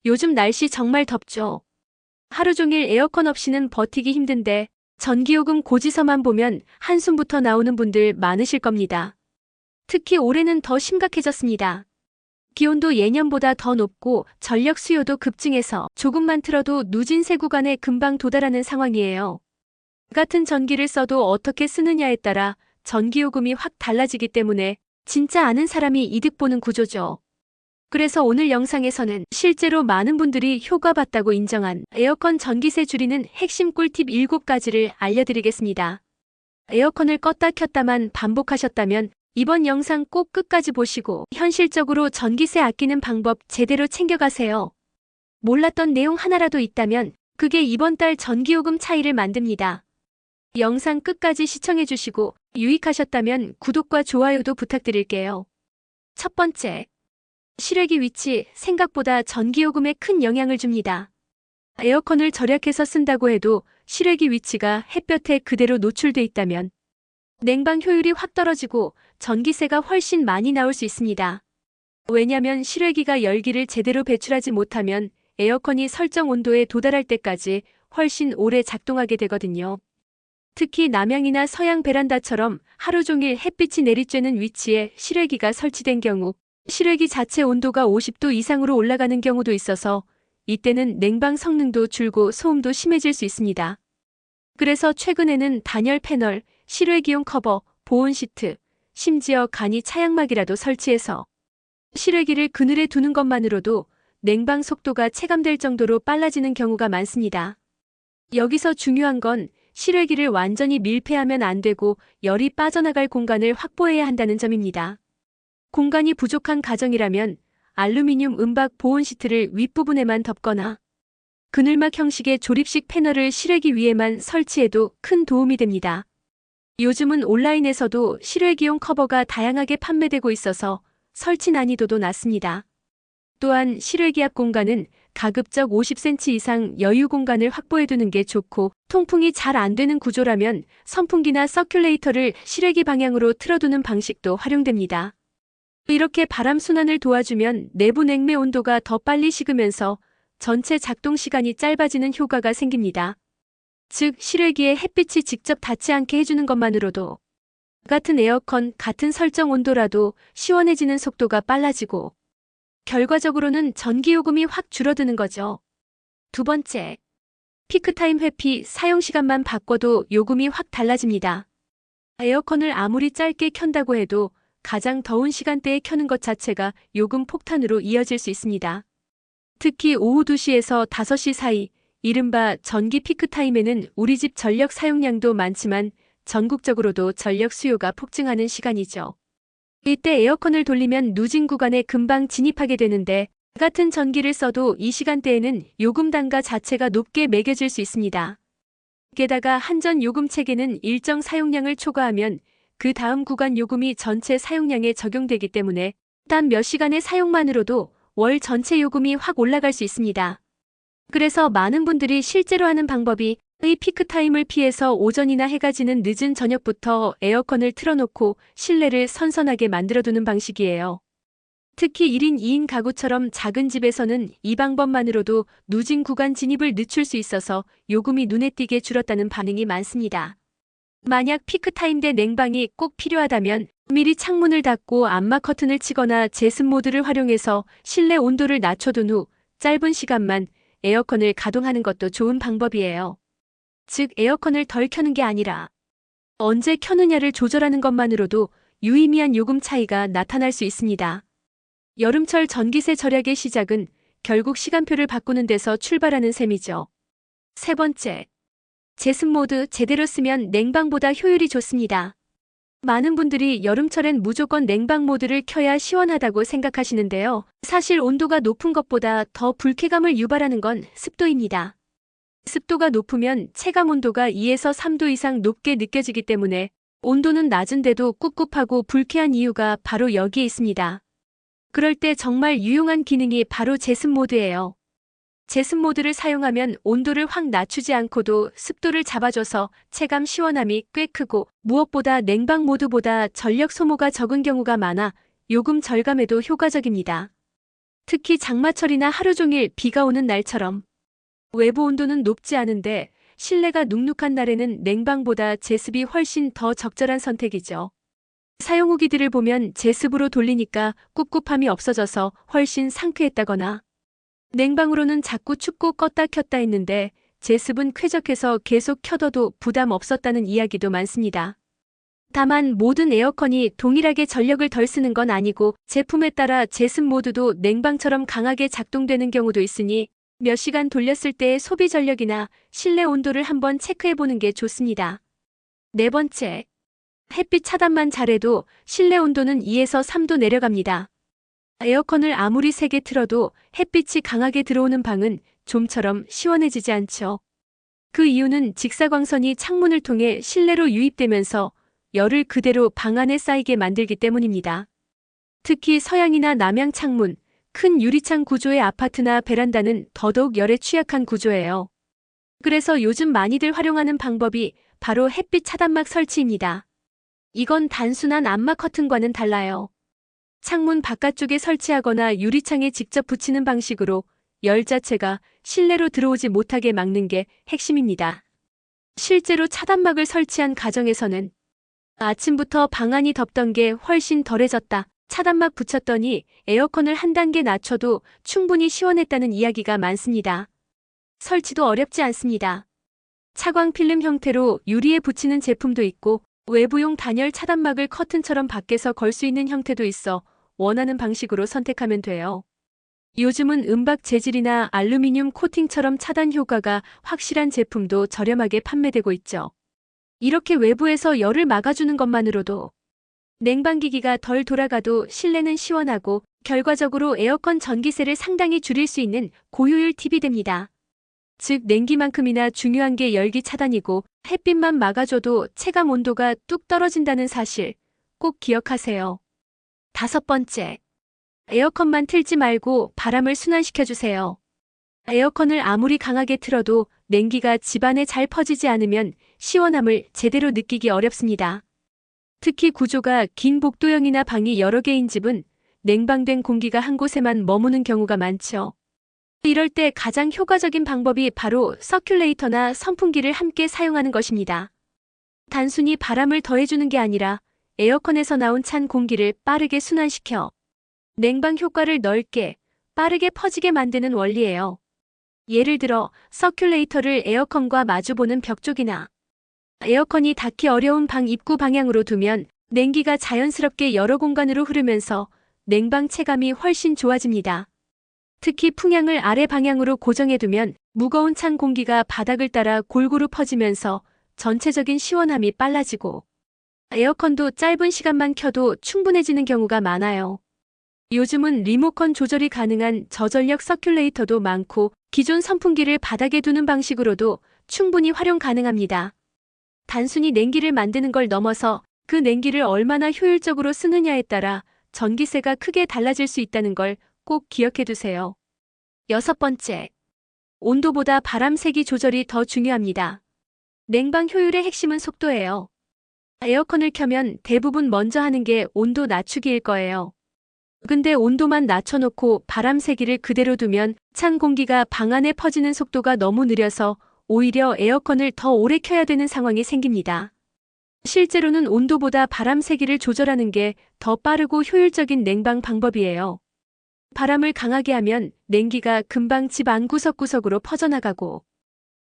요즘 날씨 정말 덥죠. 하루 종일 에어컨 없이는 버티기 힘든데 전기요금 고지서만 보면 한숨부터 나오는 분들 많으실 겁니다. 특히 올해는 더 심각해졌습니다. 기온도 예년보다 더 높고 전력 수요도 급증해서 조금만 틀어도 누진세 구간에 금방 도달하는 상황이에요. 같은 전기를 써도 어떻게 쓰느냐에 따라 전기요금이 확 달라지기 때문에 진짜 아는 사람이 이득 보는 구조죠. 그래서 오늘 영상에서는 실제로 많은 분들이 효과 봤다고 인정한 에어컨 전기세 줄이는 핵심 꿀팁 7가지를 알려드리겠습니다. 에어컨을 껐다 켰다만 반복하셨다면 이번 영상 꼭 끝까지 보시고 현실적으로 전기세 아끼는 방법 제대로 챙겨가세요. 몰랐던 내용 하나라도 있다면 그게 이번 달 전기요금 차이를 만듭니다. 영상 끝까지 시청해주시고 유익하셨다면 구독과 좋아요도 부탁드릴게요. 첫 번째, 실외기 위치, 생각보다 전기요금에 큰 영향을 줍니다. 에어컨을 절약해서 쓴다고 해도 실외기 위치가 햇볕에 그대로 노출돼 있다면 냉방 효율이 확 떨어지고 전기세가 훨씬 많이 나올 수 있습니다. 왜냐면 실외기가 열기를 제대로 배출하지 못하면 에어컨이 설정 온도에 도달할 때까지 훨씬 오래 작동하게 되거든요. 특히 남향이나 서양 베란다처럼 하루 종일 햇빛이 내리쬐는 위치에 실외기가 설치된 경우 실외기 자체 온도가 50도 이상으로 올라가는 경우도 있어서 이때는 냉방 성능도 줄고 소음도 심해질 수 있습니다. 그래서 최근에는 단열 패널, 실외기용 커버, 보온 시트, 심지어 간이 차양막이라도 설치해서 실외기를 그늘에 두는 것만으로도 냉방 속도가 체감될 정도로 빨라지는 경우가 많습니다. 여기서 중요한 건 실외기를 완전히 밀폐하면 안 되고 열이 빠져나갈 공간을 확보해야 한다는 점입니다. 공간이 부족한 가정이라면 알루미늄 은박 보온 시트를 윗부분에만 덮거나 그늘막 형식의 조립식 패널을 실외기 위에만 설치해도 큰 도움이 됩니다. 요즘은 온라인에서도 실외기용 커버가 다양하게 판매되고 있어서 설치 난이도도 낮습니다. 또한 실외기 앞 공간은 가급적 50cm 이상 여유 공간을 확보해두는 게 좋고 통풍이 잘 안 되는 구조라면 선풍기나 서큘레이터를 실외기 방향으로 틀어두는 방식도 활용됩니다. 이렇게 바람 순환을 도와주면 내부 냉매 온도가 더 빨리 식으면서 전체 작동 시간이 짧아지는 효과가 생깁니다. 즉, 실외기에 햇빛이 직접 닿지 않게 해주는 것만으로도 같은 에어컨, 같은 설정 온도라도 시원해지는 속도가 빨라지고 결과적으로는 전기요금이 확 줄어드는 거죠. 두 번째, 피크타임 회피, 사용시간만 바꿔도 요금이 확 달라집니다. 에어컨을 아무리 짧게 켠다고 해도 가장 더운 시간대에 켜는 것 자체가 요금 폭탄으로 이어질 수 있습니다. 특히 오후 2시에서 5시 사이, 이른바 전기 피크타임에는 우리 집 전력 사용량도 많지만 전국적으로도 전력 수요가 폭증하는 시간이죠. 이때 에어컨을 돌리면 누진 구간에 금방 진입하게 되는데 같은 전기를 써도 이 시간대에는 요금 단가 자체가 높게 매겨질 수 있습니다. 게다가 한전 요금 체계는 일정 사용량을 초과하면 그 다음 구간 요금이 전체 사용량에 적용되기 때문에 단 몇 시간의 사용만으로도 월 전체 요금이 확 올라갈 수 있습니다. 그래서 많은 분들이 실제로 하는 방법이 이 피크타임을 피해서 오전이나 해가 지는 늦은 저녁부터 에어컨을 틀어놓고 실내를 선선하게 만들어두는 방식이에요. 특히 1인 2인 가구처럼 작은 집에서는 이 방법만으로도 누진 구간 진입을 늦출 수 있어서 요금이 눈에 띄게 줄었다는 반응이 많습니다. 만약 피크타임 때 냉방이 꼭 필요하다면 미리 창문을 닫고 암막 커튼을 치거나 제습 모드를 활용해서 실내 온도를 낮춰둔 후 짧은 시간만 에어컨을 가동하는 것도 좋은 방법이에요. 즉, 에어컨을 덜 켜는 게 아니라 언제 켜느냐를 조절하는 것만으로도 유의미한 요금 차이가 나타날 수 있습니다. 여름철 전기세 절약의 시작은 결국 시간표를 바꾸는 데서 출발하는 셈이죠. 세 번째, 제습 모드 제대로 쓰면 냉방보다 효율이 좋습니다. 많은 분들이 여름철엔 무조건 냉방 모드를 켜야 시원하다고 생각하시는데요. 사실 온도가 높은 것보다 더 불쾌감을 유발하는 건 습도입니다. 습도가 높으면 체감 온도가 2에서 3도 이상 높게 느껴지기 때문에 온도는 낮은데도 꿉꿉하고 불쾌한 이유가 바로 여기에 있습니다. 그럴 때 정말 유용한 기능이 바로 제습 모드예요. 제습 모드를 사용하면 온도를 확 낮추지 않고도 습도를 잡아줘서 체감 시원함이 꽤 크고 무엇보다 냉방 모드보다 전력 소모가 적은 경우가 많아 요금 절감에도 효과적입니다. 특히 장마철이나 하루 종일 비가 오는 날처럼. 외부 온도는 높지 않은데 실내가 눅눅한 날에는 냉방보다 제습이 훨씬 더 적절한 선택이죠. 사용 후기들을 보면 제습으로 돌리니까 꿉꿉함이 없어져서 훨씬 상쾌했다거나, 냉방으로는 자꾸 춥고 껐다 켰다 했는데 제습은 쾌적해서 계속 켜둬도 부담 없었다는 이야기도 많습니다. 다만 모든 에어컨이 동일하게 전력을 덜 쓰는 건 아니고 제품에 따라 제습 모드도 냉방처럼 강하게 작동되는 경우도 있으니 몇 시간 돌렸을 때의 소비 전력이나 실내 온도를 한번 체크해보는 게 좋습니다. 네 번째, 햇빛 차단만 잘해도 실내 온도는 2에서 3도 내려갑니다. 에어컨을 아무리 세게 틀어도 햇빛이 강하게 들어오는 방은 좀처럼 시원해지지 않죠. 그 이유는 직사광선이 창문을 통해 실내로 유입되면서 열을 그대로 방 안에 쌓이게 만들기 때문입니다. 특히 서양이나 남양 창문, 큰 유리창 구조의 아파트나 베란다는 더더욱 열에 취약한 구조예요. 그래서 요즘 많이들 활용하는 방법이 바로 햇빛 차단막 설치입니다. 이건 단순한 암막 커튼과는 달라요. 창문 바깥쪽에 설치하거나 유리창에 직접 붙이는 방식으로 열 자체가 실내로 들어오지 못하게 막는 게 핵심입니다. 실제로 차단막을 설치한 가정에서는 아침부터 방 안이 덥던 게 훨씬 덜해졌다, 차단막 붙였더니 에어컨을 한 단계 낮춰도 충분히 시원했다는 이야기가 많습니다. 설치도 어렵지 않습니다. 차광 필름 형태로 유리에 붙이는 제품도 있고 외부용 단열 차단막을 커튼처럼 밖에서 걸 수 있는 형태도 있어 원하는 방식으로 선택하면 돼요. 요즘은 은박 재질이나 알루미늄 코팅처럼 차단 효과가 확실한 제품도 저렴하게 판매되고 있죠. 이렇게 외부에서 열을 막아주는 것만으로도 냉방기기가 덜 돌아가도 실내는 시원하고 결과적으로 에어컨 전기세를 상당히 줄일 수 있는 고효율 팁이 됩니다. 즉 냉기만큼이나 중요한 게 열기 차단이고 햇빛만 막아줘도 체감 온도가 뚝 떨어진다는 사실 꼭 기억하세요. 다섯 번째, 에어컨만 틀지 말고 바람을 순환시켜주세요. 에어컨을 아무리 강하게 틀어도 냉기가 집안에 잘 퍼지지 않으면 시원함을 제대로 느끼기 어렵습니다. 특히 구조가 긴 복도형이나 방이 여러 개인 집은 냉방된 공기가 한 곳에만 머무는 경우가 많죠. 이럴 때 가장 효과적인 방법이 바로 서큘레이터나 선풍기를 함께 사용하는 것입니다. 단순히 바람을 더해주는 게 아니라 에어컨에서 나온 찬 공기를 빠르게 순환시켜 냉방 효과를 넓게, 빠르게 퍼지게 만드는 원리예요. 예를 들어 서큘레이터를 에어컨과 마주보는 벽 쪽이나 에어컨이 닿기 어려운 방 입구 방향으로 두면 냉기가 자연스럽게 여러 공간으로 흐르면서 냉방 체감이 훨씬 좋아집니다. 특히 풍향을 아래 방향으로 고정해두면 무거운 찬 공기가 바닥을 따라 골고루 퍼지면서 전체적인 시원함이 빨라지고 에어컨도 짧은 시간만 켜도 충분해지는 경우가 많아요. 요즘은 리모컨 조절이 가능한 저전력 서큘레이터도 많고 기존 선풍기를 바닥에 두는 방식으로도 충분히 활용 가능합니다. 단순히 냉기를 만드는 걸 넘어서 그 냉기를 얼마나 효율적으로 쓰느냐에 따라 전기세가 크게 달라질 수 있다는 걸 꼭 기억해 두세요. 여섯 번째, 온도보다 바람 세기 조절이 더 중요합니다. 냉방 효율의 핵심은 속도예요. 에어컨을 켜면 대부분 먼저 하는 게 온도 낮추기일 거예요. 근데 온도만 낮춰놓고 바람 세기를 그대로 두면 찬 공기가 방 안에 퍼지는 속도가 너무 느려서 오히려 에어컨을 더 오래 켜야 되는 상황이 생깁니다. 실제로는 온도보다 바람 세기를 조절하는 게 더 빠르고 효율적인 냉방 방법이에요. 바람을 강하게 하면 냉기가 금방 집 안 구석구석으로 퍼져나가고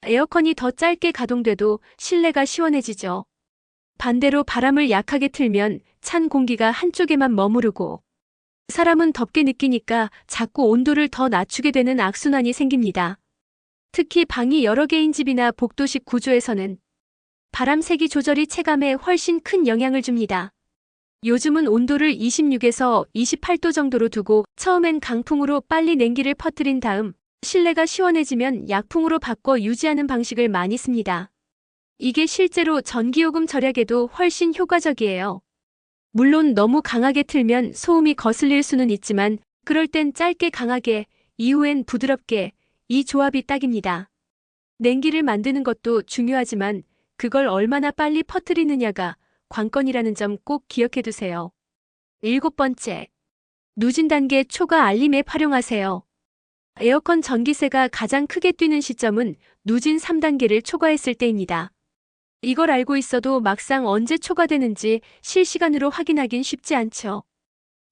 에어컨이 더 짧게 가동돼도 실내가 시원해지죠. 반대로 바람을 약하게 틀면 찬 공기가 한쪽에만 머무르고 사람은 덥게 느끼니까 자꾸 온도를 더 낮추게 되는 악순환이 생깁니다. 특히 방이 여러 개인 집이나 복도식 구조에서는 바람 세기 조절이 체감에 훨씬 큰 영향을 줍니다. 요즘은 온도를 26에서 28도 정도로 두고 처음엔 강풍으로 빨리 냉기를 퍼뜨린 다음 실내가 시원해지면 약풍으로 바꿔 유지하는 방식을 많이 씁니다. 이게 실제로 전기요금 절약에도 훨씬 효과적이에요. 물론 너무 강하게 틀면 소음이 거슬릴 수는 있지만 그럴 땐 짧게 강하게, 이후엔 부드럽게, 이 조합이 딱입니다. 냉기를 만드는 것도 중요하지만 그걸 얼마나 빨리 퍼뜨리느냐가 관건이라는 점 꼭 기억해 두세요. 일곱 번째, 누진 단계 초과 알림 앱 활용하세요. 에어컨 전기세가 가장 크게 뛰는 시점은 누진 3단계를 초과했을 때입니다. 이걸 알고 있어도 막상 언제 초과되는지 실시간으로 확인하긴 쉽지 않죠.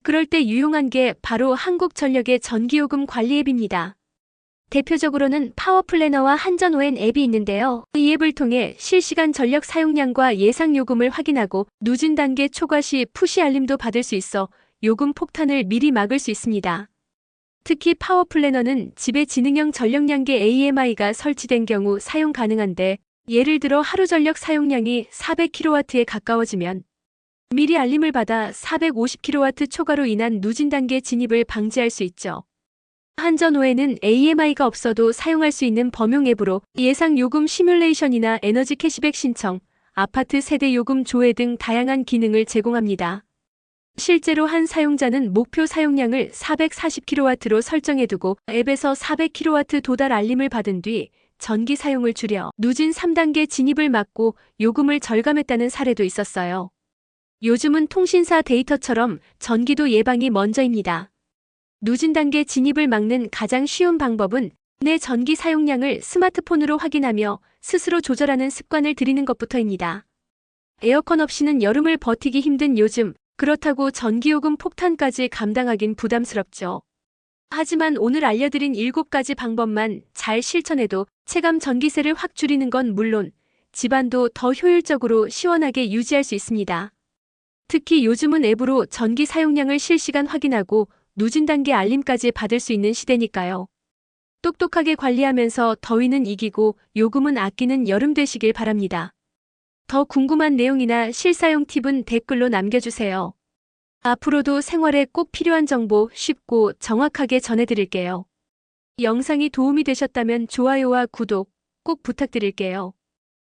그럴 때 유용한 게 바로 한국전력의 전기요금 관리 앱입니다. 대표적으로는 파워플래너와 한전ON 앱이 있는데요. 이 앱을 통해 실시간 전력 사용량과 예상 요금을 확인하고 누진 단계 초과 시 푸시 알림도 받을 수 있어 요금 폭탄을 미리 막을 수 있습니다. 특히 파워플래너는 집에 지능형 전력량계 AMI가 설치된 경우 사용 가능한데, 예를 들어 하루 전력 사용량이 400kW에 가까워지면 미리 알림을 받아 450kW 초과로 인한 누진 단계 진입을 방지할 수 있죠. 한전ON은 AMI가 없어도 사용할 수 있는 범용 앱으로 예상 요금 시뮬레이션이나 에너지 캐시백 신청, 아파트 세대 요금 조회 등 다양한 기능을 제공합니다. 실제로 한 사용자는 목표 사용량을 440kW로 설정해두고 앱에서 400kW 도달 알림을 받은 뒤 전기 사용을 줄여 누진 3단계 진입을 막고 요금을 절감했다는 사례도 있었어요. 요즘은 통신사 데이터처럼 전기도 예방이 먼저입니다. 누진 단계 진입을 막는 가장 쉬운 방법은 내 전기 사용량을 스마트폰으로 확인하며 스스로 조절하는 습관을 들이는 것부터입니다. 에어컨 없이는 여름을 버티기 힘든 요즘, 그렇다고 전기요금 폭탄까지 감당하긴 부담스럽죠. 하지만 오늘 알려드린 7가지 방법만 잘 실천해도 체감 전기세를 확 줄이는 건 물론 집안도 더 효율적으로 시원하게 유지할 수 있습니다. 특히 요즘은 앱으로 전기 사용량을 실시간 확인하고 누진 단계 알림까지 받을 수 있는 시대니까요. 똑똑하게 관리하면서 더위는 이기고 요금은 아끼는 여름 되시길 바랍니다. 더 궁금한 내용이나 실사용 팁은 댓글로 남겨주세요. 앞으로도 생활에 꼭 필요한 정보 쉽고 정확하게 전해드릴게요. 영상이 도움이 되셨다면 좋아요와 구독 꼭 부탁드릴게요.